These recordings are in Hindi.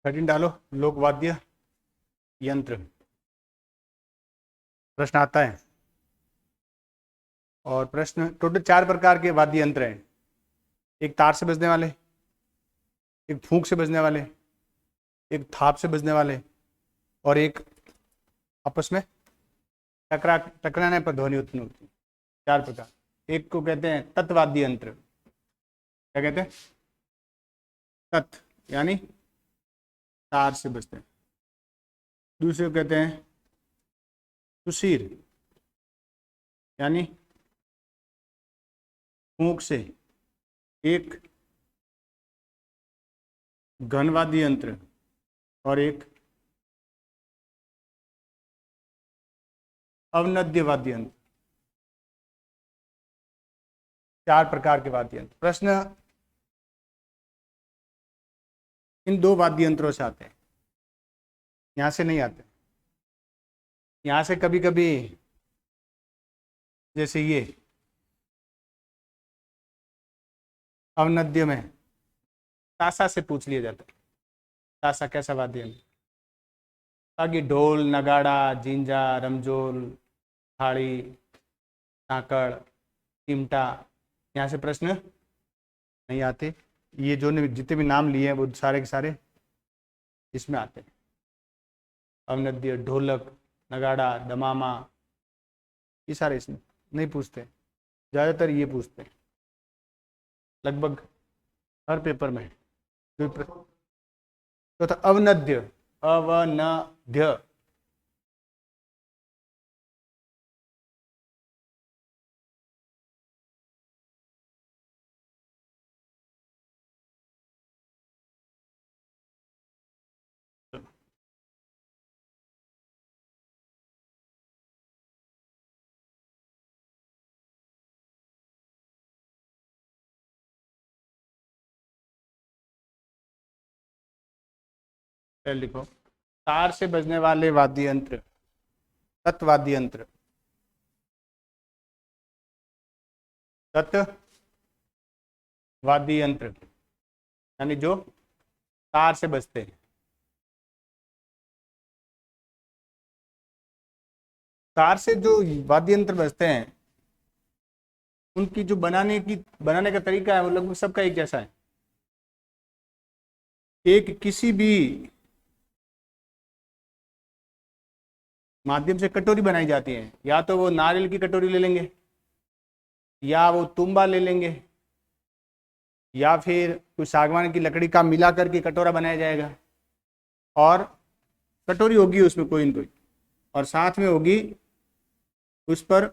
13 डालो, लोकवाद्य यंत्र। प्रश्न आता है। और प्रश्न टोटल 4 प्रकार के वाद्य यंत्र हैं। एक तार से बजने वाले, एक फूंक से बजने वाले, एक थाप से बजने वाले, और एक आपस में टकराने पर ध्वनि उत्पन्न होती है। 4 प्रकार। एक को कहते हैं तत्वाद्य यंत्र। क्या कहते हैं? तत् यानी तार से बजते हैं। दूसरे को कहते हैं सुशीर यानी फूंक से। एक घनवाद्य यंत्र और एक अवनद्य वाद्य यंत्र। 4 प्रकार के वाद्य यंत्र। प्रश्न इन 2 वाद्य यंत्रों से आते हैं, यहां से नहीं आते। यहां से कभी कभी जैसे ये अवनद्य में ताशा से पूछ लिया जाता है। ताशा कैसा वाद्य यंत्र? बाकी ढोल, नगाड़ा, जिंजा, रमजोल, थाली, सांकड़, चिमटा, यहाँ से प्रश्न नहीं आते। ये जो जितने भी नाम लिए हैं वो सारे के सारे इसमें आते हैं। अवनद्य, ढोलक, नगाड़ा, दमामा, ये सारे इसमें नहीं पूछते। ज़्यादातर ये पूछते हैं, लगभग हर पेपर में। तो था अवनद्य, अवनद्य। लिखो, तार से बजने वाले वाद्य यंत्र तत्वाद्य यंत्र। तत्वाद्य यंत्र यानी जो तार से बजते हैं। तार से जो वाद्य यंत्र बजते हैं उनकी जो बनाने का तरीका है वो लगभग सबका एक जैसा है। एक किसी भी माध्यम से कटोरी बनाई जाती है, या तो वो नारियल की कटोरी ले लेंगे, या वो तुम्बा ले लेंगे, या फिर कुछ सागवान की लकड़ी का मिला करके कटोरा बनाया जाएगा। और कटोरी होगी उसमें कोई न कोई, और साथ में होगी उस पर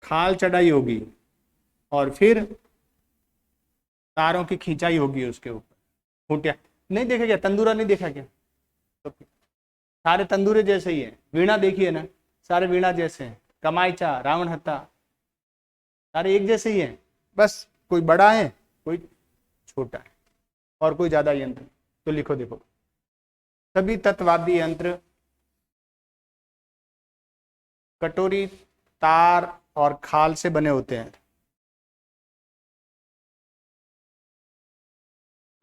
खाल चढ़ाई होगी, और फिर तारों की खिंचाई होगी उसके ऊपर। खूंटिया नहीं देखा क्या? तंदूरा नहीं देखा क्या? तो सारे तंदूरे जैसे ही हैं। वीणा देखिए ना, सारे वीणा जैसे हैं। कमाईचा, रावण हत्ता, सारे एक जैसे ही हैं। बस कोई बड़ा है, कोई छोटा है, और कोई ज्यादा यंत्र। तो लिखो, देखो, सभी तत्वाद्य यंत्र कटोरी, तार और खाल से बने होते हैं।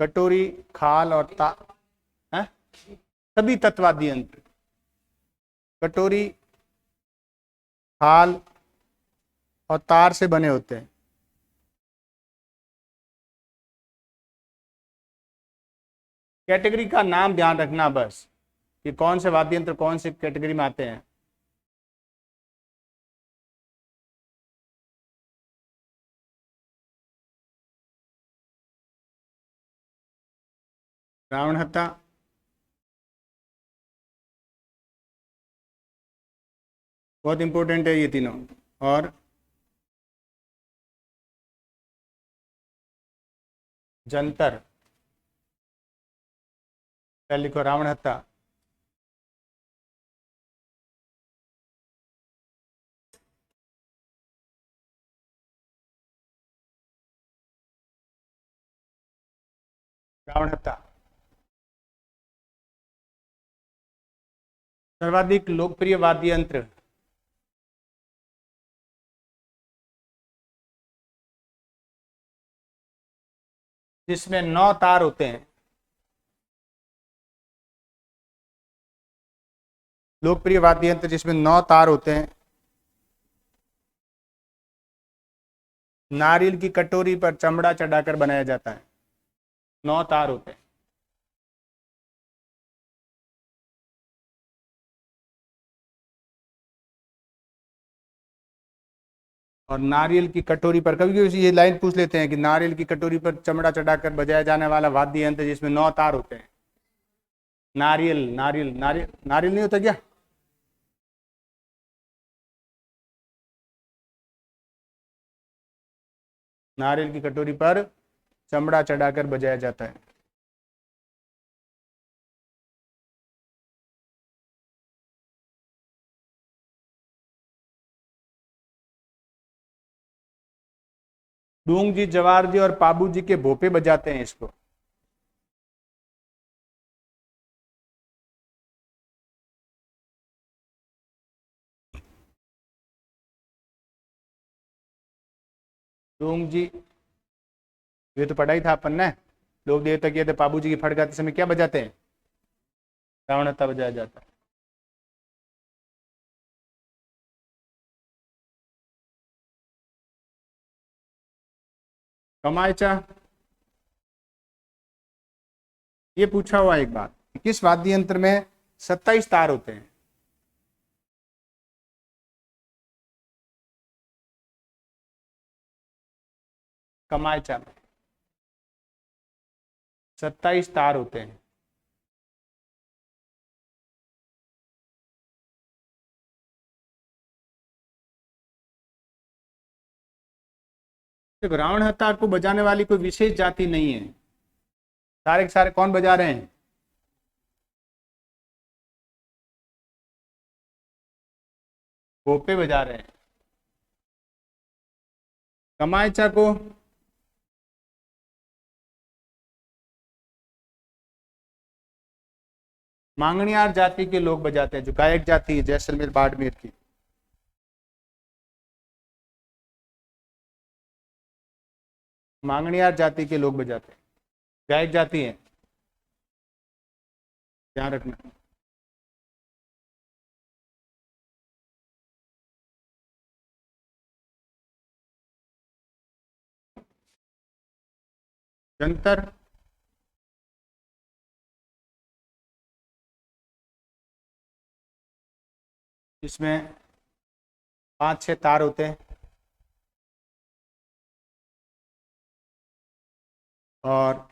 कटोरी, खाल और तार है? सभी तत्वाद्य यंत्र कटोरी, खाल और तार से बने होते हैं। कैटेगरी का नाम ध्यान रखना बस, कि कौन से वाद्य यंत्र कौन से कैटेगरी में आते हैं। रावण हत्ता, बहुत इंपॉर्टेंट है ये तीनों। और जंतर, पहले लिखो रावण हत्ता। रावण हत्ता सर्वाधिक लोकप्रिय वाद्य यंत्र। जिसमें 9 तार होते हैं। लोकप्रिय वाद्य यंत्र जिसमें 9 तार होते हैं। नारियल की कटोरी पर चमड़ा चढ़ाकर बनाया जाता है। 9 तार होते हैं। और नारियल की कटोरी पर, कभी कभी ये लाइन पूछ लेते हैं कि नारियल की कटोरी पर चमड़ा चढ़ाकर बजाया जाने वाला वाद्य यंत्र जिसमें 9 तार होते हैं। नारियल नारियल नारियल नारियल नहीं होता क्या? नारियल की कटोरी पर चमड़ा चढ़ाकर बजाया जाता है। डूंग जी, जवार जी और पाबू जी के भोपे बजाते हैं इसको। डूंग जी, ये तो पढ़ा ही था अपन ने। लोक देवता किए थे, पाबू जी की फट गाते समय क्या बजाते हैं? रावणता बजाया जाता है। कमायचा, ये पूछा हुआ एक बात, किस वाद्य यंत्र में 27 तार होते हैं? कमायचा में 27 तार होते हैं। देखो, रावण हत्ता को बजाने वाली कोई विशेष जाति नहीं है। सारे के सारे कौन बजा रहे हैं? भोपे बजा रहे हैं। कमायचा को मांगणियार जाति के लोग बजाते हैं, जो गायक जाति है जैसलमेर बाड़मेर की। मांगणियार जाति के लोग बजाते हैं, गायक जाति है, ध्यान रखना। जंतर, इसमें 5-6 तार होते हैं और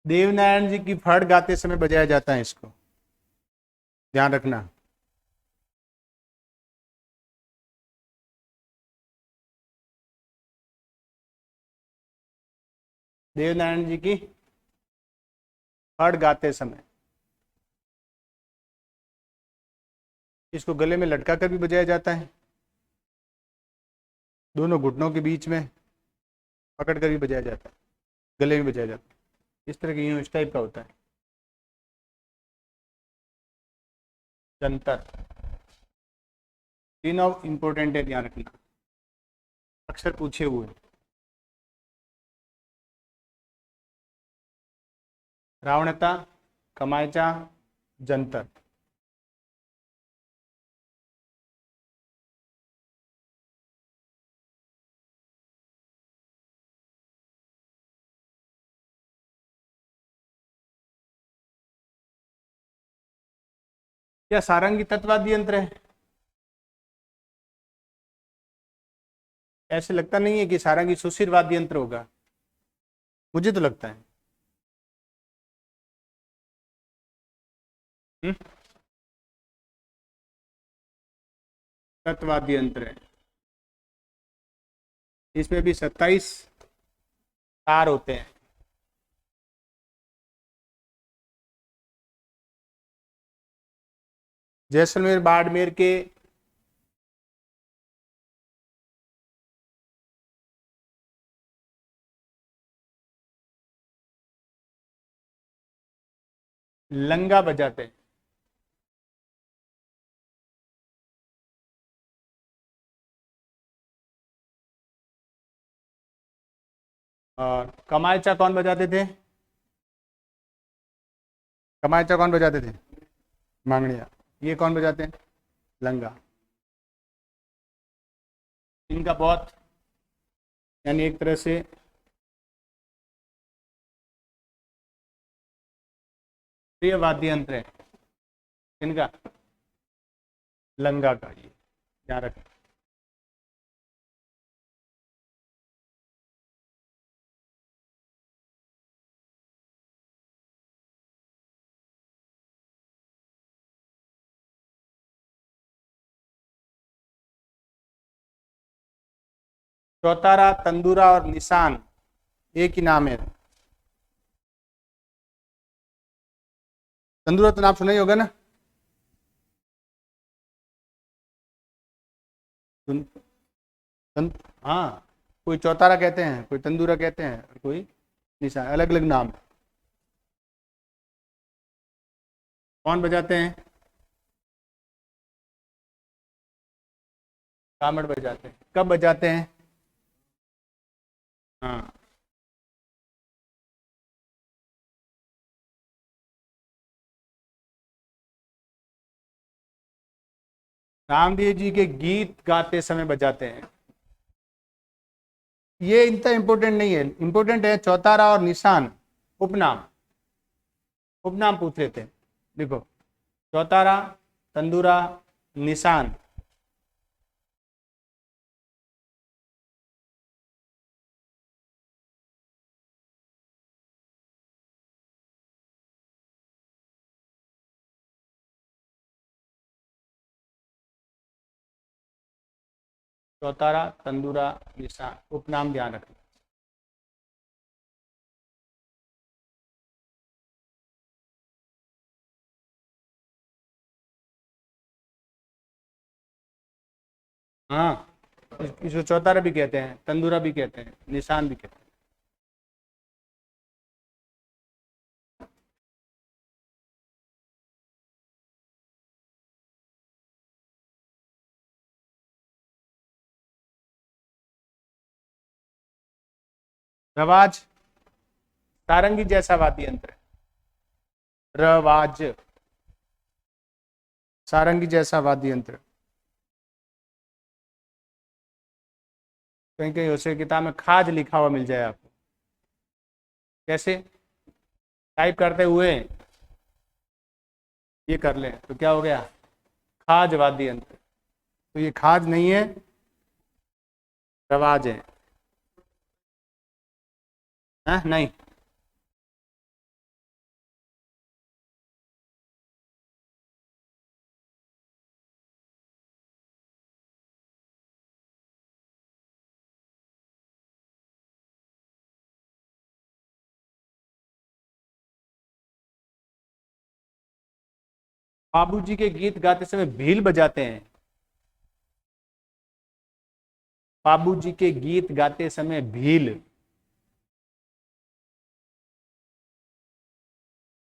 देवनारायण जी की फड़ गाते समय बजाया जाता है इसको, ध्यान रखना। देवनारायण जी की फड़ गाते समय इसको गले में लटका कर भी बजाया जाता है, दोनों घुटनों के बीच में पकड़ कर भी बजाया जाता है, गले में बजाया जाता है। इस तरह की इस टाइप का होता है। जंतर, तीनों इंपॉर्टेंट है, ध्यान रखना, अक्सर पूछे हुए। रावणता, कमायचा, जंतर। क्या सारंगी तत्वादी यंत्र है? ऐसे लगता नहीं है कि सारंगी सुशिर वाद्य यंत्र होगा, मुझे तो लगता है। तत्वाद्य यंत्र है, इसमें भी 27 तार होते हैं। जैसलमेर बाड़मेर के लंगा बजाते हैं। और कमायचा कौन बजाते थे? कमायचा कौन बजाते थे? मांगड़िया। ये कौन बजाते हैं? लंगा। इनका बहुत, यानी एक तरह से प्रिय वाद्य यंत्र है इनका, लंगा का। ये ध्यान रखें। चौतारा, तंदूरा और निशान एक ही नाम है। तंदूरा तो नाम सुना ही होगा ना? सुन, हाँ, कोई चौतारा कहते हैं, कोई तंदूरा कहते हैं, और कोई निशान, अलग अलग नाम है। कौन बजाते हैं? कामड़ बजाते हैं। कब बजाते हैं? हाँ, रामदेव जी के गीत गाते समय बजाते हैं। ये इतना इंपॉर्टेंट नहीं है, इंपॉर्टेंट है चौतारा और निशान, उपनाम। उपनाम पूछ लेते हैं। देखो, चौतारा, तंदूरा, निशान। चौतारा, तंदूरा, निशान, उपनाम ध्यान रखना। हाँ, इसको चौतारा भी कहते हैं, तंदूरा भी कहते हैं, निशान भी कहते हैं। रवाज, सारंगी जैसा वाद्य यंत्र है। रवाज, सारंगी जैसा वाद्य यंत्र। कहीं कहीं उसे किताब में खाज लिखा हुआ मिल जाए आपको। कैसे? टाइप करते हुए ये कर लें तो क्या हो गया? खाज वाद्य यंत्र। तो ये खाज नहीं है, रवाज है। नहीं, बाबूजी के गीत गाते समय भील बजाते हैं। बाबूजी के गीत गाते समय भील।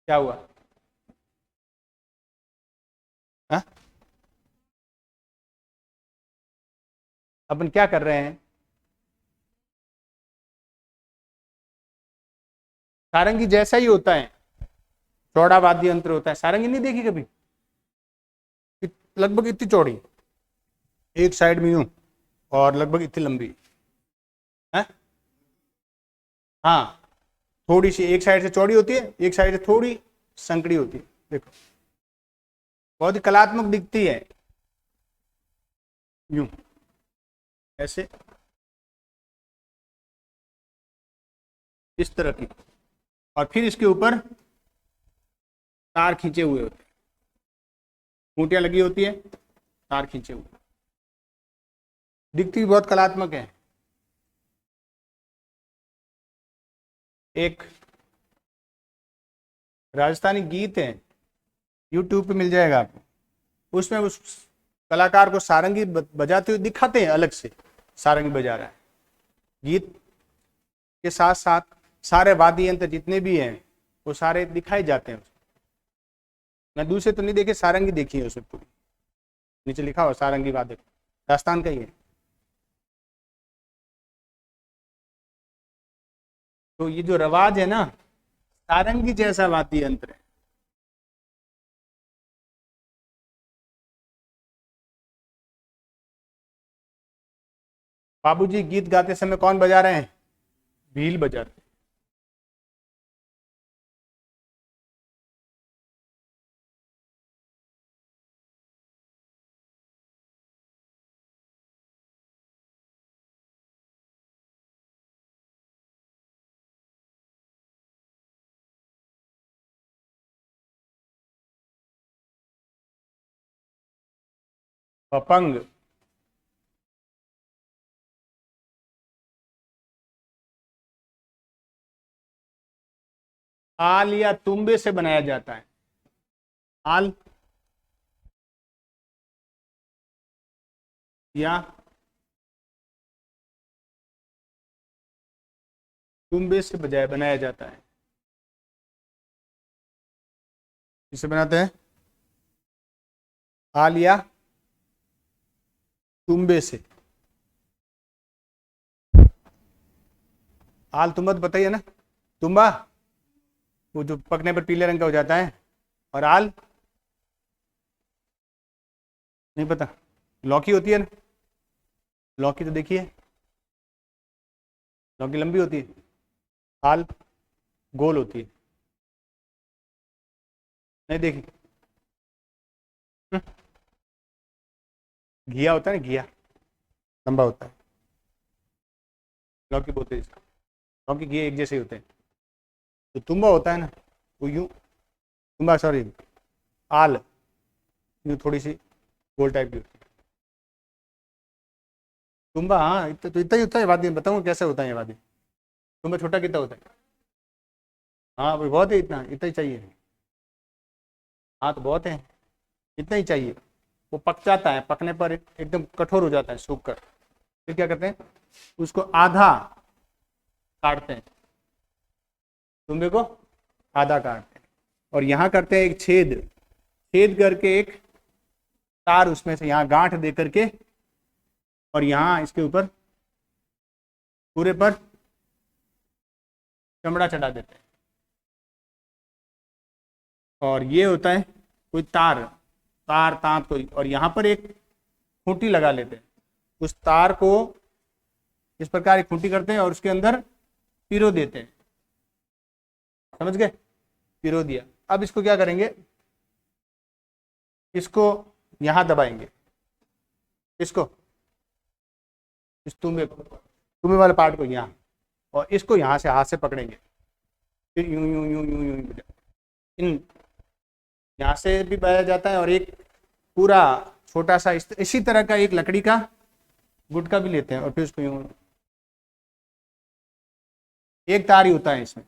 क्या हुआ? हा? अपन क्या कर रहे हैं? सारंगी जैसा ही होता है, चौड़ा वाद्य यंत्र होता है। सारंगी नहीं देखी कभी? लगभग इतनी चौड़ी, एक साइड में यूं, और लगभग इतनी लंबी है। हाँ, थोड़ी सी एक साइड से चौड़ी होती है, एक साइड से थोड़ी संकड़ी होती है। देखो, बहुत ही कलात्मक दिखती है, यूं, ऐसे, इस तरह की। और फिर इसके ऊपर तार खींचे हुए होते हैं, खूंटियां लगी होती है, तार खींचे हुए, दिखती भी बहुत कलात्मक है। एक राजस्थानी गीत है, यूट्यूब पे मिल जाएगा आपको। उसमें उस कलाकार को सारंगी बजाते हुए दिखाते हैं, अलग से सारंगी बजा रहा है। गीत के साथ साथ सारे वाद्य यंत्र जितने भी हैं वो सारे दिखाए जाते हैं। मैं दूसरे तो नहीं देखे, सारंगी देखी है उसमें पूरी। नीचे लिखा हुआ सारंगी वाद्य, राजस्थान का ही है। तो ये जो रवाज है ना, सारंगी जैसा वाद्य यंत्र है। बाबूजी गीत गाते समय कौन बजा रहे हैं? भील बजा रहे हैं। पपंग। आल या तुम्बे से बनाया जाता है। आल या तुम्बे से बजाय बनाया जाता है। किससे बनाते हैं? आल या तुम्बे से। आल तुम्बा तो बताइए ना। तुम्बा वो जो पकने पर पीले रंग का हो जाता है, और आल नहीं पता। लौकी होती है ना, लौकी तो देखिए, लौकी लंबी होती है, आल गोल होती है। नहीं देखी। हम्म, घिया होता है ना, घिया लंबा होता है। लौकी बोलते हैं इसको। लौकी घिया एक जैसे ही होते हैं। तो तुम्बा होता है ना, वो यूं, तुम्बा सॉरी, आल यूं थोड़ी सी गोल टाइप की होती है। तुम्बा हाँ, इतना तो इतना ही होता है वाद्य, बताऊँ कैसे होता है ये वाद्य? तुम्बा छोटा कितना होता है? हाँ वो बहुत है, इतना इतना ही चाहिए। हाँ तो बहुत है, इतना ही चाहिए। वो पक जाता है, पकने पर एकदम कठोर हो जाता है सूख कर। फिर क्या करते हैं, उसको आधा काटते हैं, तुम्बे को आधा काटते हैं, और यहाँ करते हैं एक छेद, छेद करके एक तार उसमें से यहाँ गांठ दे करके, और यहाँ इसके ऊपर पूरे पर चमड़ा चढ़ा देते हैं। और ये होता है कोई तार, तार तांत कोई, और यहाँ पर एक खूंटी लगा लेते हैं। उस तार को इस प्रकार एक खूंटी करते हैं और उसके अंदर पिरो देते हैं। समझ गए? पिरो दिया। अब इसको क्या करेंगे, इसको यहां दबाएंगे, इसको, इस तुम्बे को, तुम्बे वाले पार्ट को यहाँ, और इसको यहाँ से हाथ से पकड़ेंगे। फिर यूं यूं यूं यूं यूं इन यहाँ से भी बजाया जाता है, और एक पूरा छोटा सा इसी तरह का एक लकड़ी का गुटका भी लेते हैं, और फिर उसको यूं, एक तार ही होता है इसमें,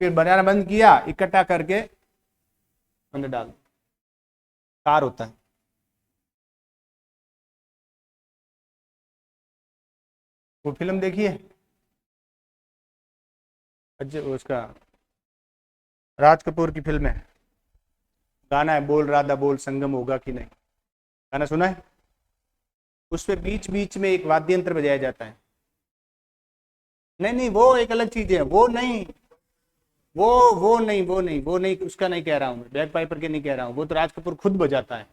फिर बनाना बंद किया, इकट्ठा करके अंदर डाल, तार होता है। वो फिल्म देखिए, अजय उसका, राज कपूर की फिल्म है, गाना है बोल राधा बोल संगम होगा कि नहीं, गाना सुना है? उसमें बीच बीच में एक वाद्य यंत्र बजाया जाता है। नहीं नहीं, वो एक अलग चीज है, वो नहीं, वो नहीं उसका नहीं कह रहा हूँ मैं, बैक पाइपर के नहीं कह रहा हूँ, वो तो राज कपूर खुद बजाता है।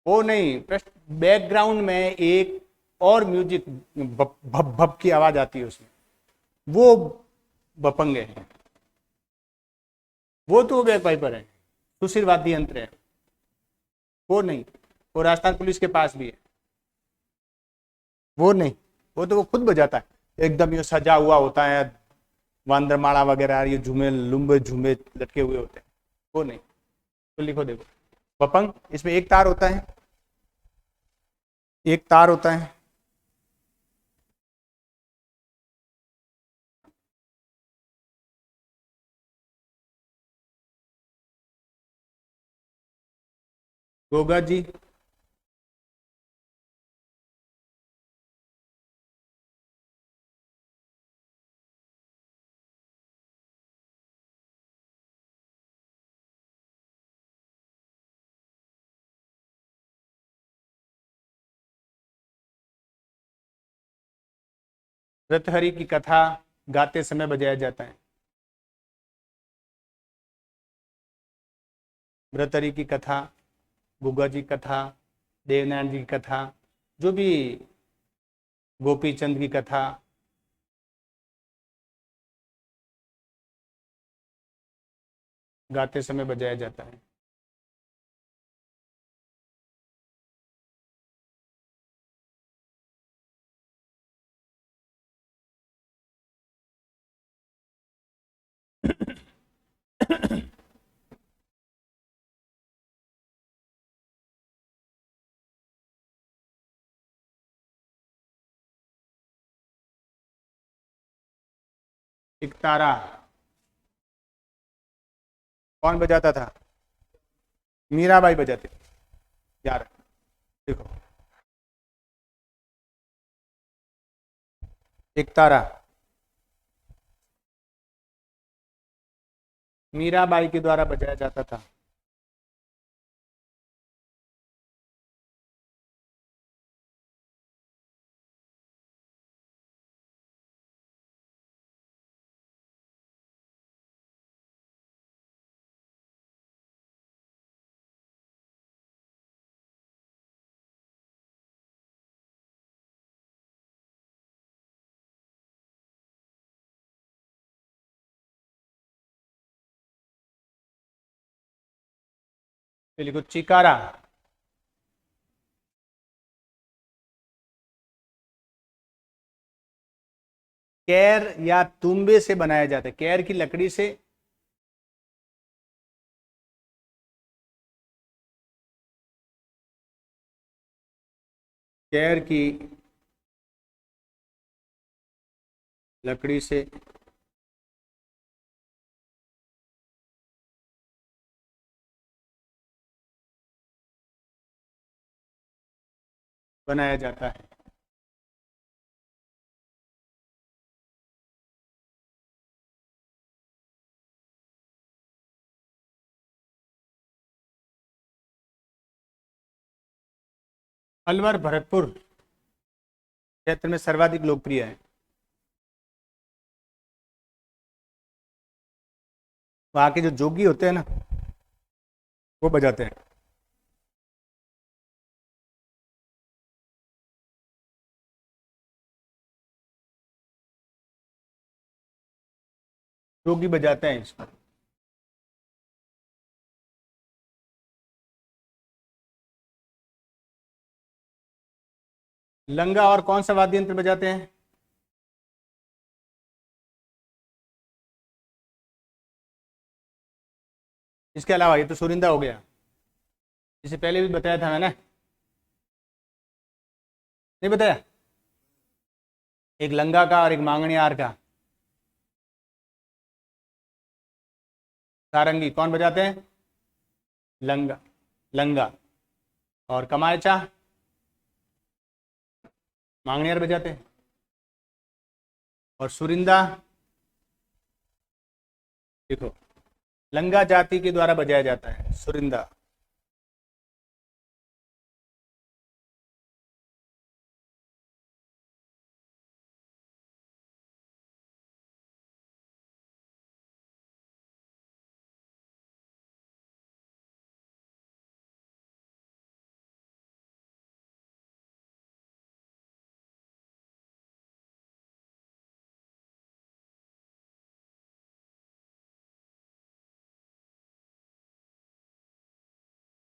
वो नहीं, बैकग्राउंड में एक और म्यूजिक, भप भप भप की आवाज आती है उसमें, वो बपंगे है। वो तो बैक पाइपर है, सुशील वाद्य यंत्र है। वो नहीं, वो राजस्थान पुलिस के पास भी है। वो नहीं, वो तो वो खुद बजाता है, एकदम ये सजा हुआ होता है, वांद्रमाला वगैरह, ये झूमे लुम्बे झूमे लटके हुए होते हैं। वो नहीं, तो लिखो देखो, बपंग, इसमें एक तार होता है, एक तार होता है, गोगा जी। रतहरी की कथा, गाते समय बजाया जाता है? भ्रतरी की कथा, गुग्गा जी की कथा, देवनारायण जी की कथा, जो भी, गोपी चंद की कथा, गाते समय बजाया जाता है। एक तारा कौन बजाता था? मीराबाई बजाती थी यार। देखो, एक तारा मीराबाई के द्वारा बजाया जाता था। बिल्कुल, चिकारा। कैर या तुम्बे से बनाया जाता है, कैर की लकड़ी से। कैर की लकड़ी से बनाया जाता है। अलवर भरतपुर क्षेत्र में सर्वाधिक लोकप्रिय है। वहां के जो जोगी होते हैं ना, वो बजाते हैं। जोगी बजाते हैं इसको। लंगा और कौन सा वाद्य यंत्र बजाते हैं? इसके अलावा, ये तो सुरिंदा हो गया, इसे पहले भी बताया था मैंने, नहीं बताया? एक लंगा का और एक मांगणियार का। सारंगी कौन बजाते हैं? लंगा। लंगा। और कमायचा, मांगणियार बजाते हैं। और सुरिंदा, देखो, लंगा जाति के द्वारा बजाया जाता है सुरिंदा।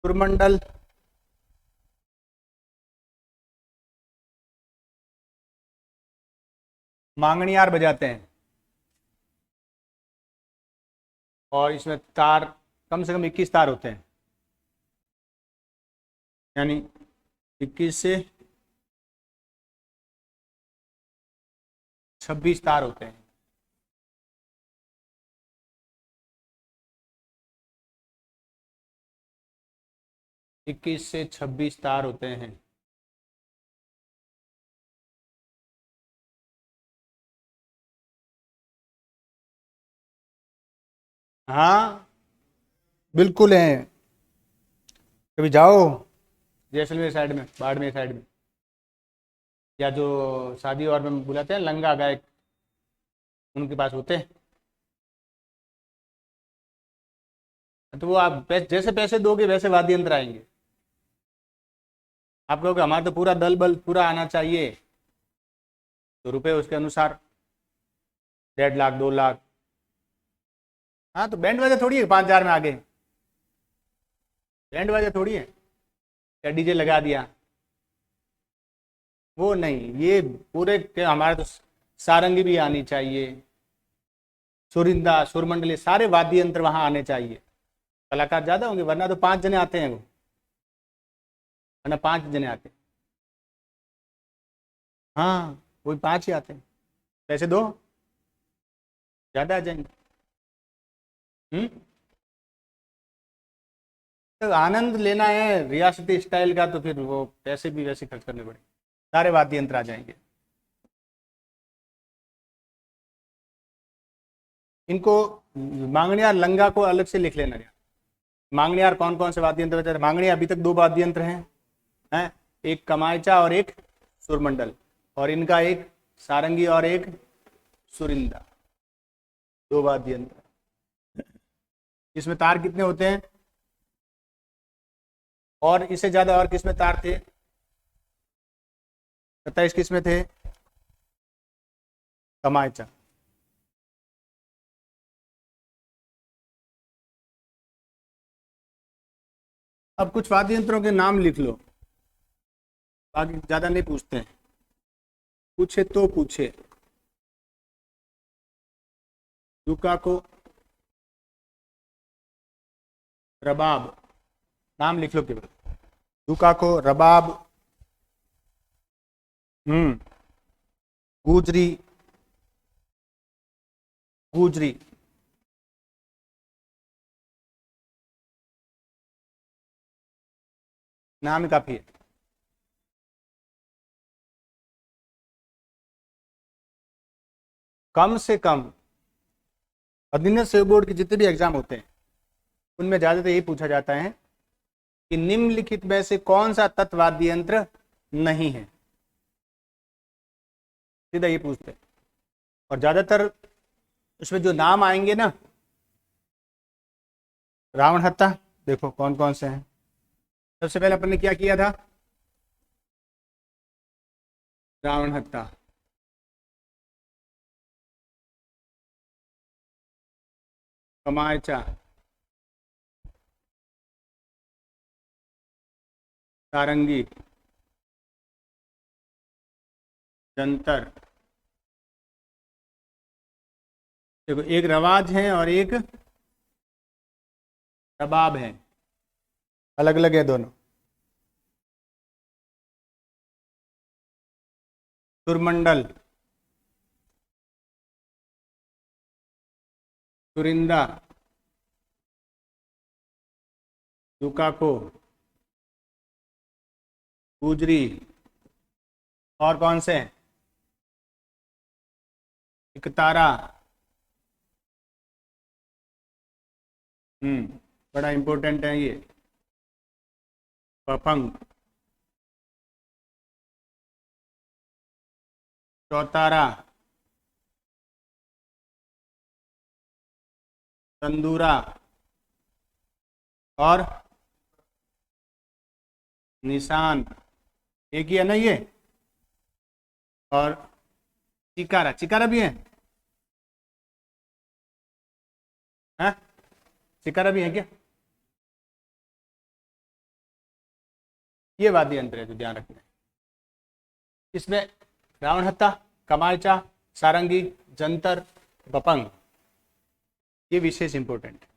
सुरमंडल, मांगणियार बजाते हैं। और इसमें तार कम से कम 21 तार होते हैं, यानी 21 से 26 तार होते हैं। 21 से 26 तार होते हैं। हाँ, बिल्कुल है। कभी जाओ जैसलमेर साइड में, बाड़मेर साइड में, या जो शादी और में बुलाते हैं लंगा गायक, उनके पास होते हैं। तो वो आप जैसे पैसे दोगे वैसे वाद्य यंत्र आएंगे। आप कहोगे हमारा तो पूरा दल बल पूरा आना चाहिए, तो रुपए उसके अनुसार 1.5 लाख 2 लाख। हाँ तो बैंड बाजा थोड़ी है 5,000 में आगे, बैंड बाजा थोड़ी है या डीजे लगा दिया, वो नहीं। ये पूरे के हमारे तो सारंगी भी आनी चाहिए, सुरिंदा सुरमंडली सारे वाद्य यंत्र वहां आने चाहिए। कलाकार ज्यादा होंगे, वरना तो 5 जने आते हैं वो, वरना 5 जने आते हैं। हाँ वही 5 ही आते हैं, पैसे दो ज्यादा आ जाएंगे। तो आनंद लेना है रियासती स्टाइल का, तो फिर वो पैसे भी वैसे खर्च करने पड़े, सारे वाद्य यंत्र आ जाएंगे। इनको मांगणियार लंगा को अलग से लिख लेना। मांगणियार कौन कौन से वाद्य यंत्र, मांगणियार अभी तक 2 वाद्य यंत्र हैं, एक कमायचा और एक सुरमंडल, और इनका एक सारंगी और एक सुरिंदा, 2 वाद्य यंत्र। इसमें तार कितने होते हैं, और इससे ज्यादा और किसमें तार थे, 27 किसमें थे, कमायचा। अब कुछ वाद्य यंत्रों के नाम लिख लो, बाकी ज्यादा नहीं पूछते हैं, पूछे तो पूछे। दुका को रबाब, नाम लिख लो केवल, दुका को रबाब, गुजरी, गुजरी, नाम काफी है। कम से कम अधीनस्थ सेवा बोर्ड के जितने भी एग्जाम होते हैं उनमें ज्यादातर यही पूछा जाता है कि निम्नलिखित में से कौन सा तत्वाद्य यंत्र नहीं है, सीधा ये पूछते हैं। और ज्यादातर उसमें जो नाम आएंगे ना, रावण हत्ता, देखो कौन कौन से हैं। सबसे पहले अपन ने क्या किया था, रावण हत्ता, कमायचा, सारंगी, जंतर। देखो एक रवाज है और एक रबाब है, अलग अलग है दोनों। सुरमंडल, सुरिंदा, दुकाको, गुजरी, और कौन से हैं, इकतारा, बड़ा इंपॉर्टेंट है ये, पफंग, चौतारा, तंदूरा, और निशान, एक ही है ना ये, और चिकारा, चिकारा भी है, हाँ चिकारा भी है क्या, ये वाद्य यंत्र है जो ध्यान रखना है। इसमें रावण हत्ता, कमायचा, सारंगी, जंतर, बपंग, ये विशेष इंपॉर्टेंट है।